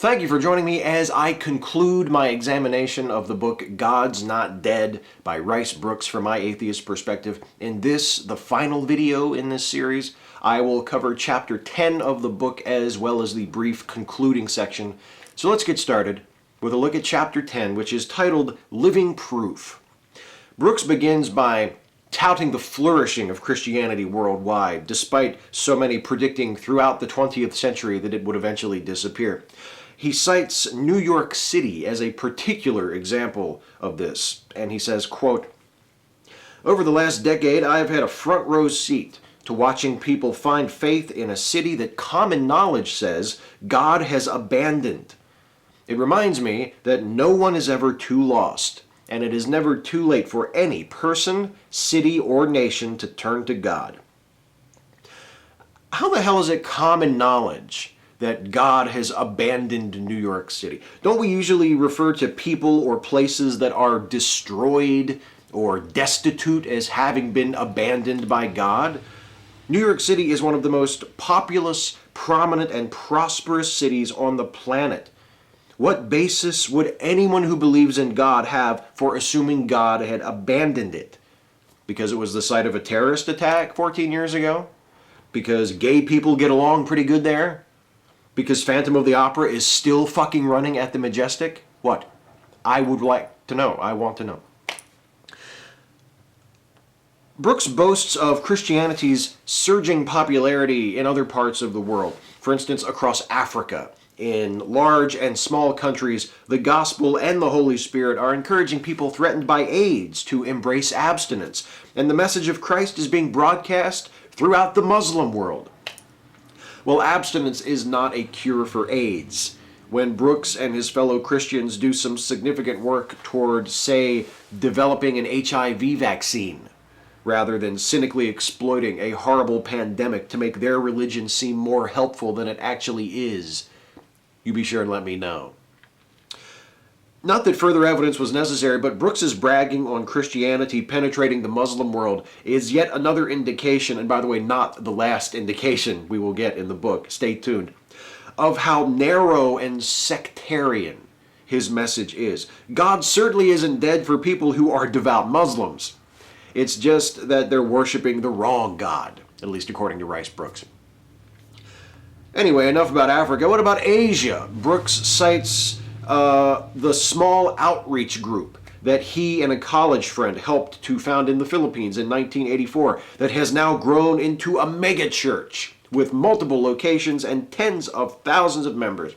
Thank you for joining me as I conclude my examination of the book God's Not Dead by Rice Broocks from my atheist perspective. In this, the final video in this series, I will cover chapter 10 of the book as well as the brief concluding section. So let's get started with a look at chapter 10, which is titled Living Proof. Broocks begins by touting the flourishing of Christianity worldwide, despite so many predicting throughout the 20th century that it would eventually disappear. He cites New York City as a particular example of this, and he says, quote, "Over the last decade, I have had a front row seat to watching people find faith in a city that common knowledge says God has abandoned. It reminds me that no one is ever too lost, and it is never too late for any person, city, or nation to turn to God." How the hell is it common knowledge that God has abandoned New York City? Don't we usually refer to people or places that are destroyed or destitute as having been abandoned by God? New York City is one of the most populous, prominent, and prosperous cities on the planet. What basis would anyone who believes in God have for assuming God had abandoned it? Because it was the site of a terrorist attack 14 years ago? Because gay people get along pretty good there? Because Phantom of the Opera is still fucking running at the Majestic? What? I would like to know. I want to know. Broocks boasts of Christianity's surging popularity in other parts of the world. For instance, across Africa. In large and small countries, the gospel and the Holy Spirit are encouraging people threatened by AIDS to embrace abstinence, and the message of Christ is being broadcast throughout the Muslim world. Well, abstinence is not a cure for AIDS. When Broocks and his fellow Christians do some significant work toward, say, developing an HIV vaccine, rather than cynically exploiting a horrible pandemic to make their religion seem more helpful than it actually is, you be sure and let me know. Not that further evidence was necessary, but Brooks's bragging on Christianity penetrating the Muslim world is yet another indication, and by the way, not the last indication we will get in the book, stay tuned, of how narrow and sectarian his message is. God certainly isn't dead for people who are devout Muslims. It's just that they're worshiping the wrong God, at least according to Rice Broocks. Anyway, enough about Africa. What about Asia? Broocks cites the small outreach group that he and a college friend helped to found in the Philippines in 1984 that has now grown into a megachurch with multiple locations and tens of thousands of members.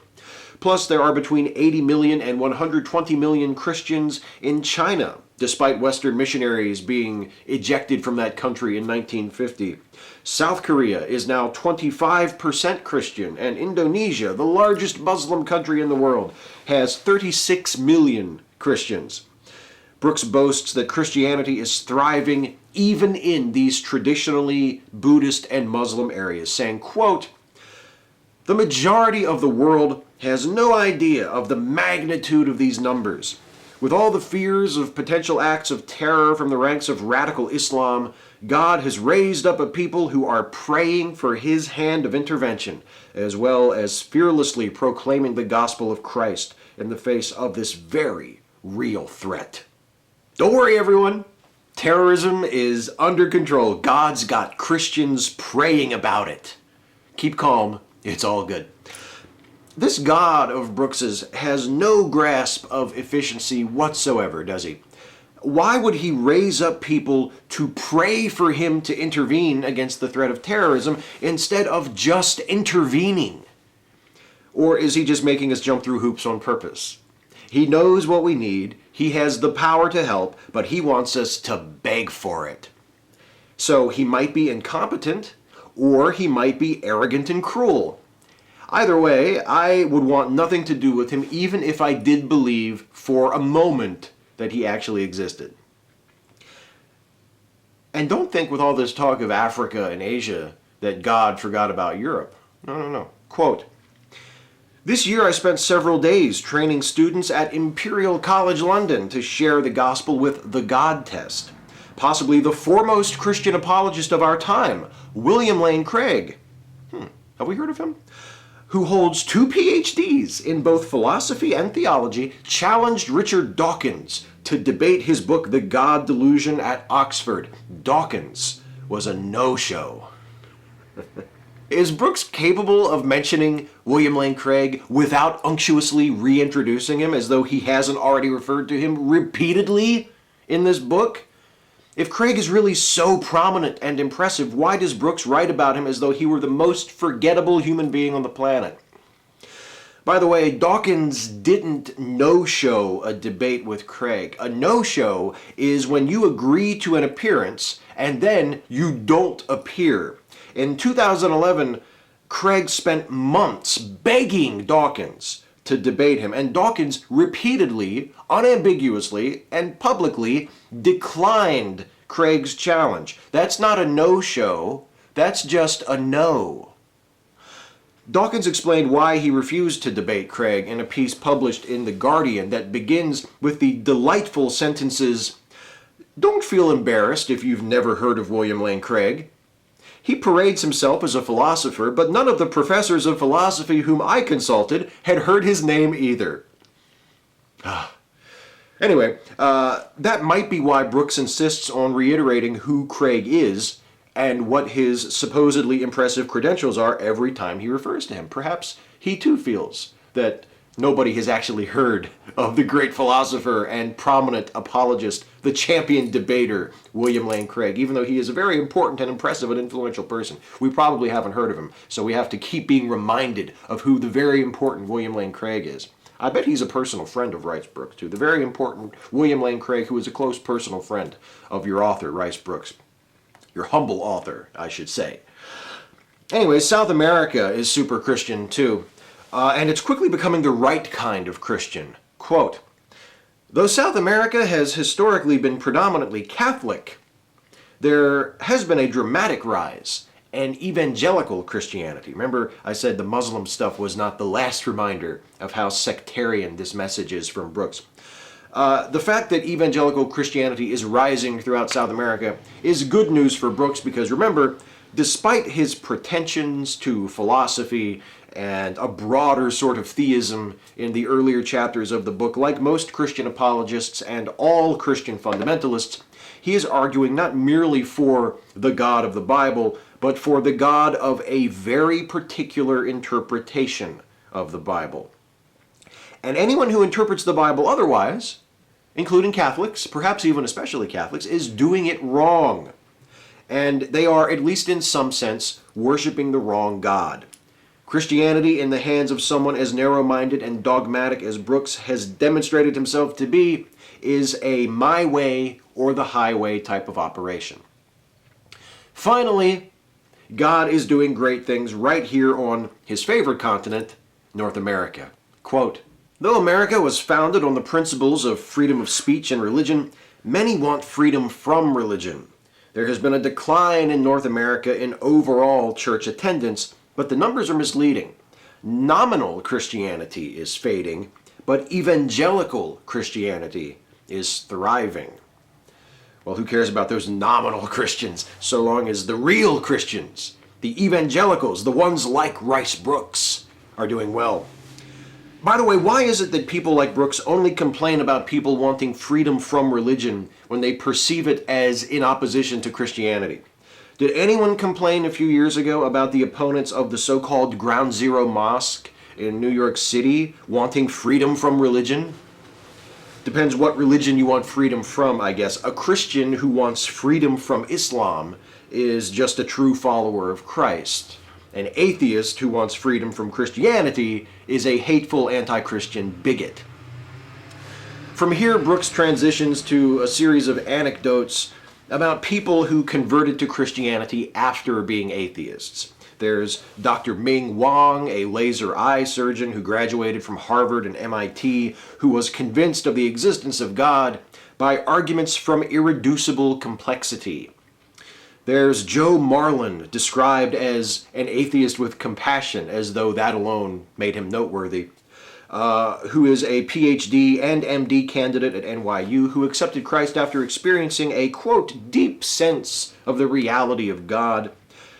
Plus, there are between 80 million and 120 million Christians in China, despite Western missionaries being ejected from that country in 1950. South Korea is now 25% Christian, and Indonesia, the largest Muslim country in the world, has 36 million Christians. Broocks boasts that Christianity is thriving even in these traditionally Buddhist and Muslim areas, saying, quote, "The majority of the world has no idea of the magnitude of these numbers. With all the fears of potential acts of terror from the ranks of radical Islam, God has raised up a people who are praying for his hand of intervention, as well as fearlessly proclaiming the gospel of Christ in the face of this very real threat." Don't worry, everyone. Terrorism is under control. God's got Christians praying about it. Keep calm. It's all good. This God of Brooks's has no grasp of efficiency whatsoever, does he? Why would he raise up people to pray for him to intervene against the threat of terrorism instead of just intervening? Or is he just making us jump through hoops on purpose? He knows what we need, he has the power to help, but he wants us to beg for it. So he might be incompetent, or he might be arrogant and cruel. Either way, I would want nothing to do with him, even if I did believe for a moment that he actually existed. And don't think with all this talk of Africa and Asia that God forgot about Europe. No. Quote, "This year I spent several days training students at Imperial College London to share the gospel with the God test. Possibly the foremost Christian apologist of our time, William Lane Craig." Have we heard of him? who holds 2 PhDs in both philosophy and theology, challenged Richard Dawkins to debate his book, The God Delusion, at Oxford. Dawkins was a no-show. Is Brooks capable of mentioning William Lane Craig without unctuously reintroducing him as though he hasn't already referred to him repeatedly in this book? If Craig is really so prominent and impressive, why does Brooks write about him as though he were the most forgettable human being on the planet? By the way, Dawkins didn't no-show a debate with Craig. A no-show is when you agree to an appearance and then you don't appear. In 2011, Craig spent months begging Dawkins to debate him, and Dawkins repeatedly, unambiguously, and publicly declined Craig's challenge. That's not a no-show, that's just a no. Dawkins explained why he refused to debate Craig in a piece published in The Guardian that begins with the delightful sentences, "Don't feel embarrassed if you've never heard of William Lane Craig. He parades himself as a philosopher, but none of the professors of philosophy whom I consulted had heard his name either." Anyway, that might be why Brooks insists on reiterating who Craig is and what his supposedly impressive credentials are every time he refers to him. Perhaps he too feels that nobody has actually heard of the great philosopher and prominent apologist, the champion debater, William Lane Craig, even though he is a very important and impressive and influential person. We probably haven't heard of him, so we have to keep being reminded of who the very important William Lane Craig is. I bet he's a personal friend of Rice Broocks, too. The very important William Lane Craig, who is a close personal friend of your author, Rice Broocks. Your humble author, I should say. Anyway, South America is super Christian, too. And it's quickly becoming the right kind of Christian. Quote, "Though South America has historically been predominantly Catholic, there has been a dramatic rise in evangelical Christianity." Remember, I said the Muslim stuff was not the last reminder of how sectarian this message is from Brooks. The fact that evangelical Christianity is rising throughout South America is good news for Brooks because, remember, despite his pretensions to philosophy and a broader sort of theism in the earlier chapters of the book, like most Christian apologists and all Christian fundamentalists, he is arguing not merely for the God of the Bible, but for the God of a very particular interpretation of the Bible. And anyone who interprets the Bible otherwise, including Catholics, perhaps even especially Catholics, is doing it wrong. And they are, at least in some sense, worshiping the wrong God. Christianity in the hands of someone as narrow-minded and dogmatic as Brooks has demonstrated himself to be is a my way or the highway type of operation. Finally, God is doing great things right here on his favorite continent, North America. Quote, "Though America was founded on the principles of freedom of speech and religion, many want freedom from religion. There has been a decline in North America in overall church attendance, but the numbers are misleading. Nominal Christianity is fading, but evangelical Christianity is thriving." Well, who cares about those nominal Christians so long as the real Christians, the evangelicals, the ones like Rice Broocks, are doing well? By the way, why is it that people like Brooks only complain about people wanting freedom from religion when they perceive it as in opposition to Christianity? Did anyone complain a few years ago about the opponents of the so-called Ground Zero Mosque in New York City wanting freedom from religion? Depends what religion you want freedom from, I guess. A Christian who wants freedom from Islam is just a true follower of Christ. An atheist who wants freedom from Christianity is a hateful anti-Christian bigot. From here, Brooks transitions to a series of anecdotes about people who converted to Christianity after being atheists. There's Dr. Ming Wang, a laser eye surgeon who graduated from Harvard and MIT, who was convinced of the existence of God by arguments from irreducible complexity. There's Joe Marlin, described as an atheist with compassion, as though that alone made him noteworthy, who is a PhD and MD candidate at NYU who accepted Christ after experiencing a, quote, deep sense of the reality of God.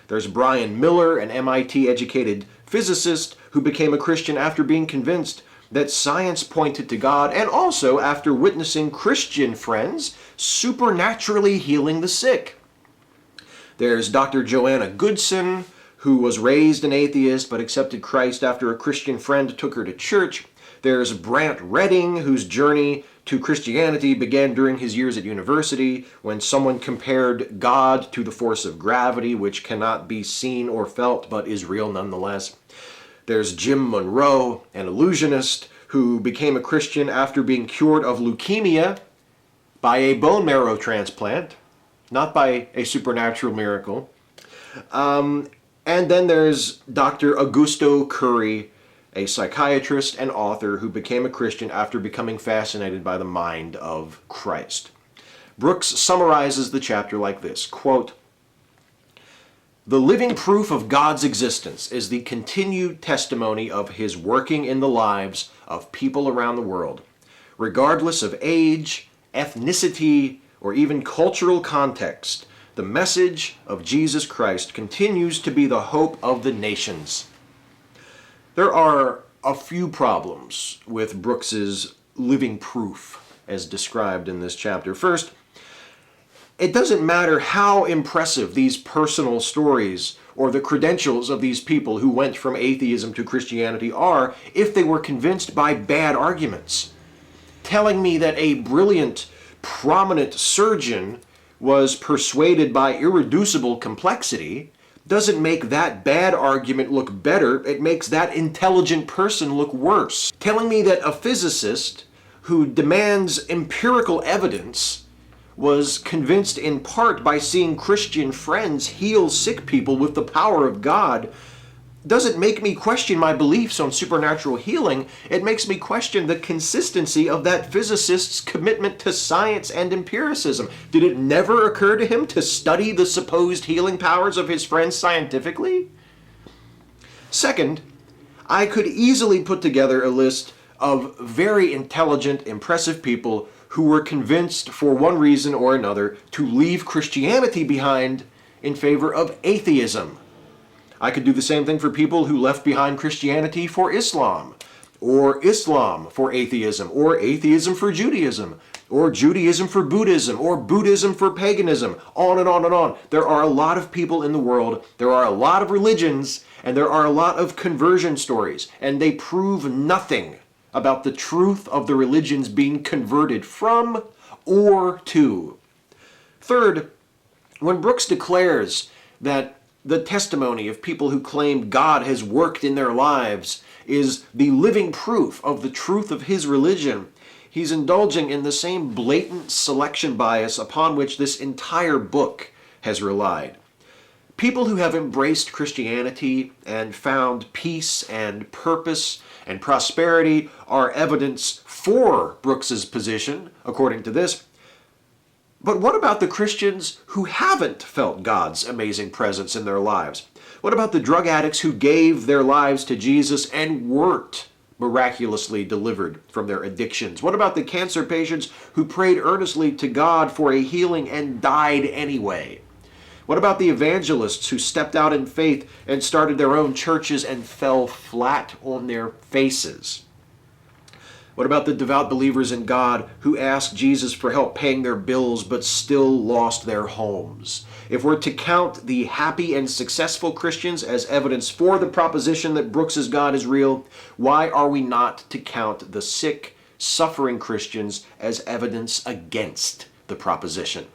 There's Brian Miller, an MIT-educated physicist who became a Christian after being convinced that science pointed to God, and also after witnessing Christian friends supernaturally healing the sick. There's Dr. Joanna Goodson, who was raised an atheist but accepted Christ after a Christian friend took her to church. There's Brant Redding, whose journey to Christianity began during his years at university when someone compared God to the force of gravity, which cannot be seen or felt but is real nonetheless. There's Jim Monroe, an illusionist who became a Christian after being cured of leukemia by a bone marrow transplant, not by a supernatural miracle. And then there's Dr. Augusto Curry, a psychiatrist and author who became a Christian after becoming fascinated by the mind of Christ. Brooks summarizes the chapter like this, quote, "The living proof of God's existence is the continued testimony of his working in the lives of people around the world, regardless of age, ethnicity, or even cultural context. The message of Jesus Christ continues to be the hope of the nations." There are a few problems with Brooks's living proof as described in this chapter. First, it doesn't matter how impressive these personal stories or the credentials of these people who went from atheism to Christianity are if they were convinced by bad arguments. Telling me that a brilliant, prominent surgeon was persuaded by irreducible complexity doesn't make that bad argument look better. It makes that intelligent person look worse. Telling me that a physicist who demands empirical evidence was convinced in part by seeing Christian friends heal sick people with the power of God doesn't make me question my beliefs on supernatural healing. It makes me question the consistency of that physicist's commitment to science and empiricism. Did it never occur to him to study the supposed healing powers of his friends scientifically? Second, I could easily put together a list of very intelligent, impressive people who were convinced for one reason or another to leave Christianity behind in favor of atheism. I could do the same thing for people who left behind Christianity for Islam, or Islam for atheism, or atheism for Judaism, or Judaism for Buddhism, or Buddhism for paganism, on and on and on. There are a lot of people in the world, there are a lot of religions, and there are a lot of conversion stories, and they prove nothing about the truth of the religions being converted from or to. Third, when Brooks declares that the testimony of people who claim God has worked in their lives is the living proof of the truth of his religion, he's indulging in the same blatant selection bias upon which this entire book has relied. People who have embraced Christianity and found peace and purpose and prosperity are evidence for Brooks's position, according to this. But what about the Christians who haven't felt God's amazing presence in their lives? What about the drug addicts who gave their lives to Jesus and weren't miraculously delivered from their addictions? What about the cancer patients who prayed earnestly to God for a healing and died anyway? What about the evangelists who stepped out in faith and started their own churches and fell flat on their faces? What about the devout believers in God who asked Jesus for help paying their bills but still lost their homes? If we're to count the happy and successful Christians as evidence for the proposition that Brooks's God is real, why are we not to count the sick, suffering Christians as evidence against the proposition?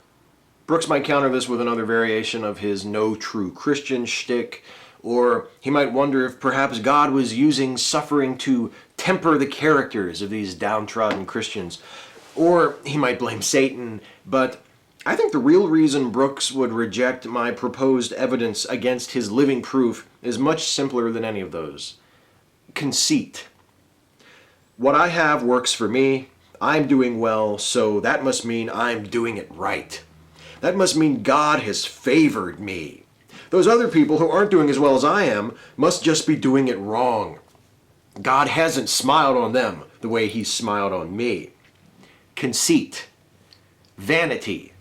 Brooks might counter this with another variation of his no true Christian shtick, or he might wonder if perhaps God was using suffering to temper the characters of these downtrodden Christians. Or he might blame Satan, but I think the real reason Brooks would reject my proposed evidence against his living proof is much simpler than any of those. Conceit. What I have works for me, I'm doing well, so that must mean I'm doing it right. That must mean God has favored me. Those other people who aren't doing as well as I am must just be doing it wrong. God hasn't smiled on them the way He smiled on me. Conceit. Vanity.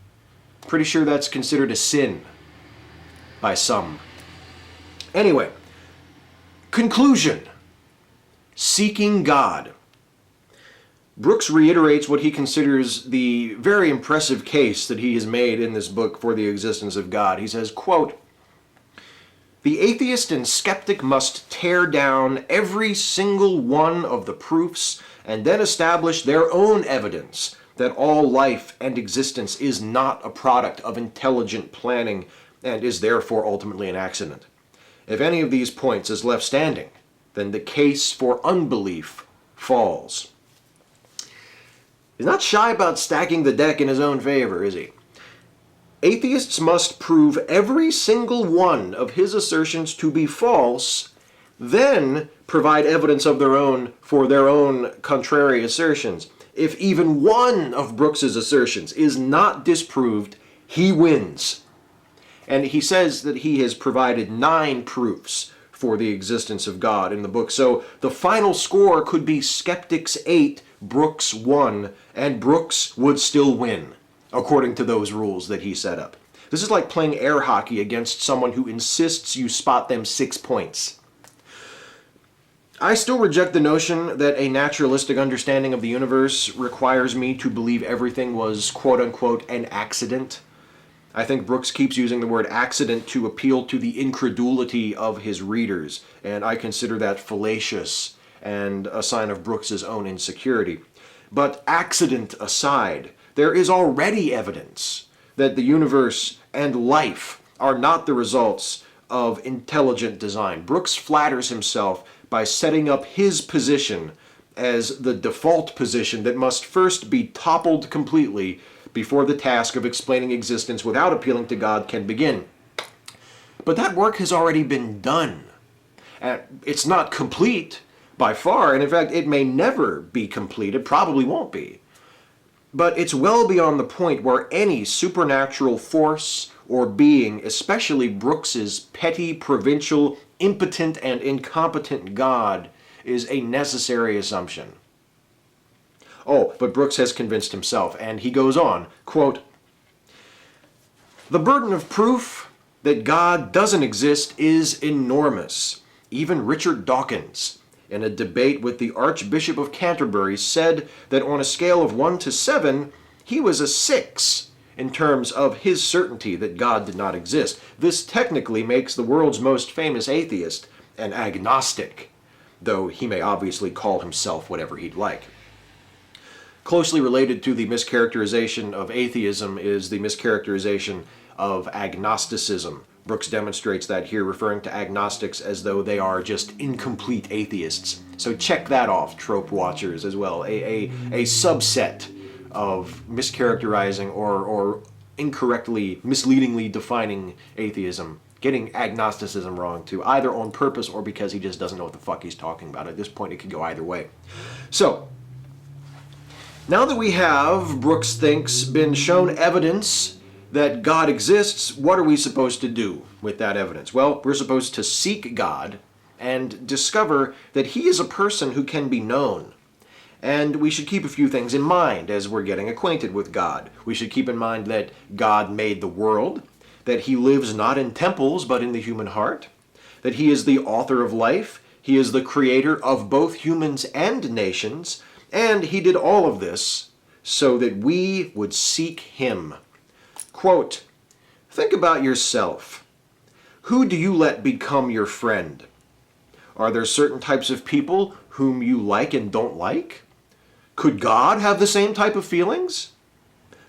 Pretty sure that's considered a sin by some. Anyway, Conclusion. Seeking God. Brooks reiterates what he considers the very impressive case that he has made in this book for the existence of God. He says, quote, "The atheist and skeptic must tear down every single one of the proofs and then establish their own evidence that all life and existence is not a product of intelligent planning and is therefore ultimately an accident. If any of these points is left standing, then the case for unbelief falls." He's not shy about stacking the deck in his own favor, is he? Atheists must prove every single one of his assertions to be false, then provide evidence of their own for their own contrary assertions. If even one of Brooks's assertions is not disproved, he wins. And he says that he has provided 9 proofs for the existence of God in the book. So the final score could be skeptics 8, Brooks 1, and Brooks would still win, according to those rules that he set up. This is like playing air hockey against someone who insists you spot them 6 points. I still reject the notion that a naturalistic understanding of the universe requires me to believe everything was quote-unquote an accident. I think Brooks keeps using the word accident to appeal to the incredulity of his readers, and I consider that fallacious and a sign of Brooks's own insecurity. But accident aside, there is already evidence that the universe and life are not the results of intelligent design. Brooks flatters himself by setting up his position as the default position that must first be toppled completely before the task of explaining existence without appealing to God can begin. But that work has already been done. It's not complete by far, and in fact, it may never be complete. It probably won't be. But it's well beyond the point where any supernatural force or being, especially Brooks's petty, provincial, impotent, and incompetent God, is a necessary assumption. Oh, but Brooks has convinced himself, and he goes on, quote, "The burden of proof that God doesn't exist is enormous. Even Richard Dawkins, in a debate with the Archbishop of Canterbury, said that on a scale of 1 to 7, he was a 6 in terms of his certainty that God did not exist. This technically makes the world's most famous atheist an agnostic, though he may obviously call himself whatever he'd like." Closely related to the mischaracterization of atheism is the mischaracterization of agnosticism. Brooks demonstrates that here, referring to agnostics as though they are just incomplete atheists. So check that off, trope watchers, as well. A subset of mischaracterizing or incorrectly, misleadingly defining atheism. Getting agnosticism wrong too, either on purpose or because he just doesn't know what the fuck he's talking about. At this point, it could go either way. So, now that we have, Brooks thinks, been shown evidence that God exists, what are we supposed to do with that evidence? Well, we're supposed to seek God and discover that he is a person who can be known. And we should keep a few things in mind as we're getting acquainted with God. We should keep in mind that God made the world, that he lives not in temples but in the human heart, that he is the author of life, he is the creator of both humans and nations, and he did all of this so that we would seek him. Quote, "Think about yourself. Who do you let become your friend? Are there certain types of people whom you like and don't like? Could God have the same type of feelings?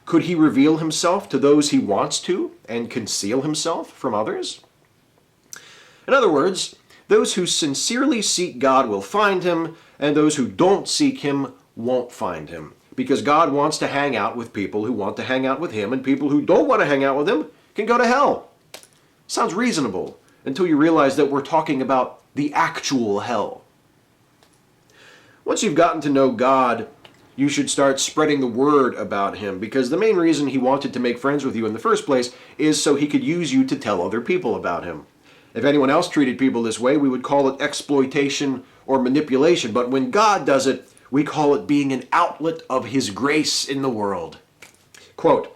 Could he reveal himself to those he wants to and conceal himself from others?" In other words, those who sincerely seek God will find him, and those who don't seek him won't find him. Because God wants to hang out with people who want to hang out with him, and people who don't want to hang out with him can go to hell. Sounds reasonable until you realize that we're talking about the actual hell. Once you've gotten to know God, you should start spreading the word about him, because the main reason he wanted to make friends with you in the first place is so he could use you to tell other people about him. If anyone else treated people this way, we would call it exploitation or manipulation. But when God does it, we call it being an outlet of his grace in the world. Quote,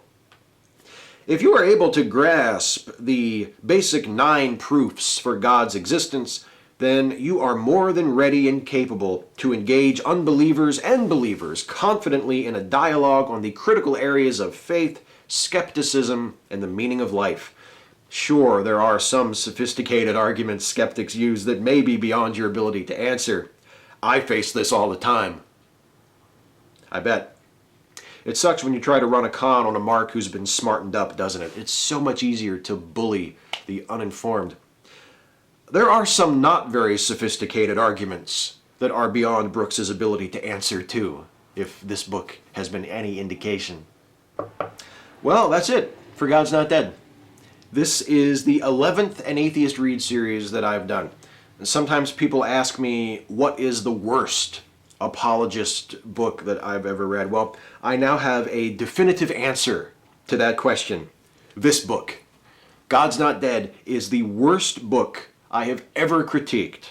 "If you are able to grasp the basic 9 proofs for God's existence, then you are more than ready and capable to engage unbelievers and believers confidently in a dialogue on the critical areas of faith, skepticism, and the meaning of life. Sure, there are some sophisticated arguments skeptics use that may be beyond your ability to answer. I face this all the time. I bet. It sucks when you try to run a con on a mark who's been smartened up, doesn't it? It's so much easier to bully the uninformed. There are some not very sophisticated arguments that are beyond Brooks's ability to answer too, if this book has been any indication. Well, that's it for God's Not Dead. This is the 11th An Atheist Read series that I've done. And sometimes people ask me, what is the worst apologist book that I've ever read? Well, I now have a definitive answer to that question. This book, God's Not Dead, is the worst book I have ever critiqued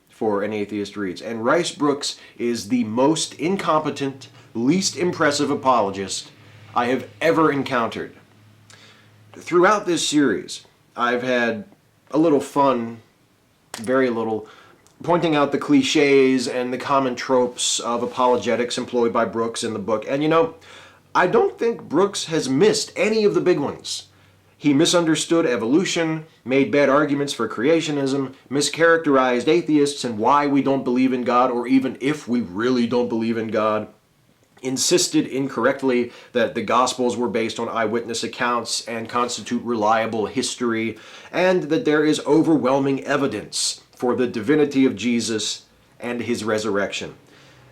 for An Atheist Reads. And Rice Broocks is the most incompetent, least impressive apologist I have ever encountered. Throughout this series, I've had a little fun, very little, pointing out the cliches and the common tropes of apologetics employed by Broocks in the book. And you know, I don't think Broocks has missed any of the big ones. He misunderstood evolution, made bad arguments for creationism, mischaracterized atheists and why we don't believe in God, or even if we really don't believe in God, insisted incorrectly that the Gospels were based on eyewitness accounts and constitute reliable history, and that there is overwhelming evidence for the divinity of Jesus and his resurrection.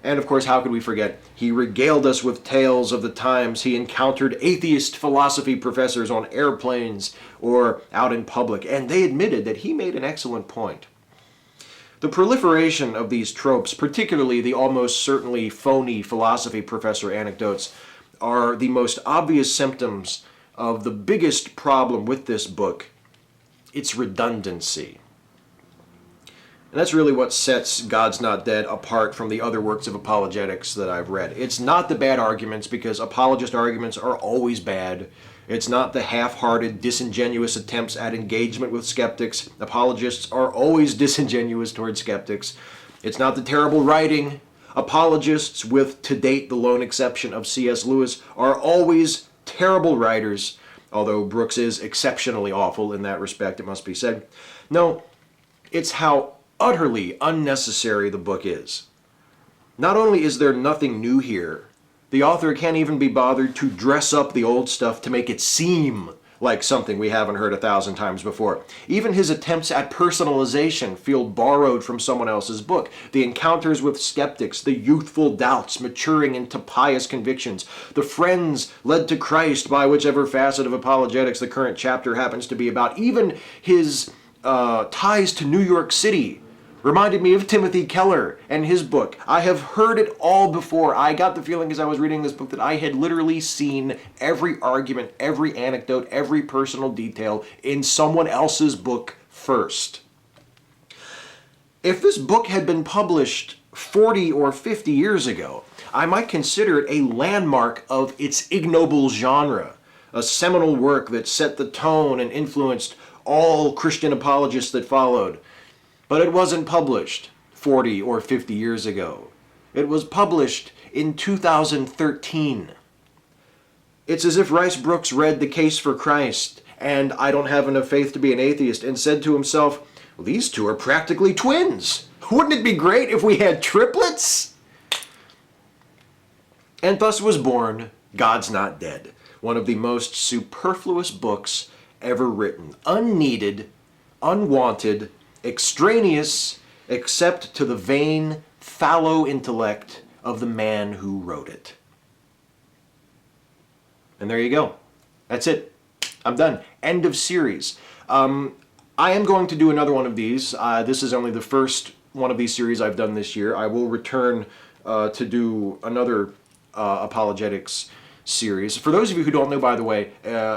And of course, how could we forget? He regaled us with tales of the times he encountered atheist philosophy professors on airplanes or out in public, and they admitted that he made an excellent point. The proliferation of these tropes, particularly the almost certainly phony philosophy professor anecdotes, are the most obvious symptoms of the biggest problem with this book: its redundancy. And that's really what sets God's Not Dead apart from the other works of apologetics that I've read. It's not the bad arguments, because apologist arguments are always bad. It's not the half-hearted, disingenuous attempts at engagement with skeptics. Apologists are always disingenuous toward skeptics. It's not the terrible writing. Apologists, with to date the lone exception of C.S. Lewis, are always terrible writers, although Broocks is exceptionally awful in that respect, it must be said. No, it's how utterly unnecessary the book is. Not only is there nothing new here, the author can't even be bothered to dress up the old stuff to make it seem like something we haven't heard 1,000 times before. Even his attempts at personalization feel borrowed from someone else's book. The encounters with skeptics, the youthful doubts maturing into pious convictions, the friends led to Christ by whichever facet of apologetics the current chapter happens to be about, even his ties to New York City reminded me of Timothy Keller and his book. I have heard it all before. I got the feeling as I was reading this book that I had literally seen every argument, every anecdote, every personal detail in someone else's book first. If this book had been published 40 or 50 years ago, I might consider it a landmark of its ignoble genre, a seminal work that set the tone and influenced all Christian apologists that followed. But it wasn't published 40 or 50 years ago. It was published in 2013. It's as if Rice Broocks read The Case for Christ and I Don't Have Enough Faith to Be an Atheist and said to himself, well, these two are practically twins. Wouldn't it be great if we had triplets? And thus was born God's Not Dead, one of the most superfluous books ever written. Unneeded, unwanted, extraneous, except to the vain, fallow intellect of the man who wrote it. And there you go. That's it. I'm done. End of series. I am going to do another one of these. This is only the first one of these series I've done this year. I will return to do another apologetics series. For those of you who don't know, by the way,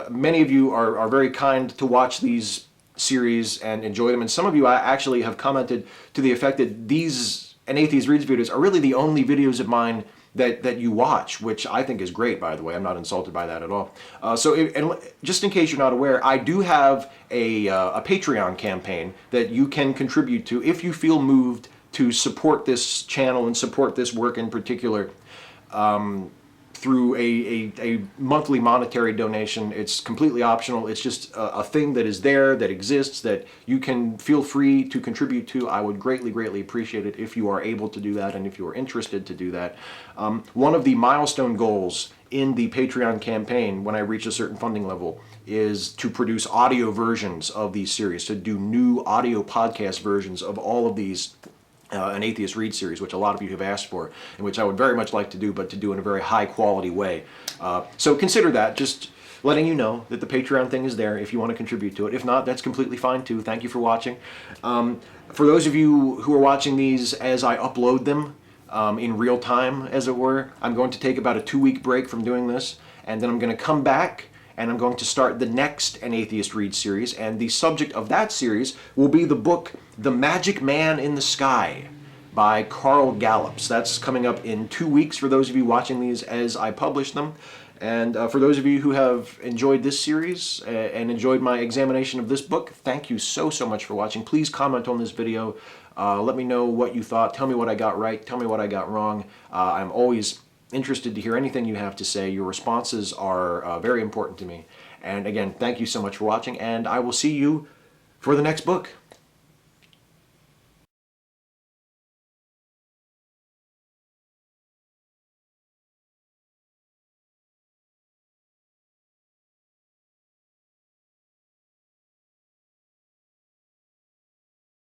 many of you are very kind to watch these series and enjoy them, and some of you actually have commented to the effect that these An Atheist Reads videos are really the only videos of mine that you watch, which I think is great, by the way. I'm not insulted by that at all. And just in case you're not aware, I do have a Patreon campaign that you can contribute to if you feel moved to support this channel and support this work in particular. Through a monthly monetary donation. It's completely optional. It's just a thing that is there, that exists, that you can feel free to contribute to. I would greatly, greatly appreciate it if you are able to do that and if you are interested to do that. One of the milestone goals in the Patreon campaign, when I reach a certain funding level, is to produce audio versions of these series, to do new audio podcast versions of all of these an Atheist Read series, which a lot of you have asked for, and which I would very much like to do, but to do in a very high quality way. So consider that, just letting you know that the Patreon thing is there if you want to contribute to it. If not, that's completely fine too. Thank you for watching. For those of you who are watching these as I upload them in real time, as it were, I'm going to take about a 2-week break from doing this, and then I'm going to come back and I'm going to start the next An Atheist Read series, and the subject of that series will be the book The Magic Man in the Sky by Carl Gallups. That's coming up in 2 weeks for those of you watching these as I publish them. And for those of you who have enjoyed this series and enjoyed my examination of this book, thank you so much for watching. Please comment on this video. Let me know what you thought. Tell me what I got right. Tell me what I got wrong. I'm always interested to hear anything you have to say. Your responses are very important to me. And again, thank you so much for watching, and I will see you for the next book.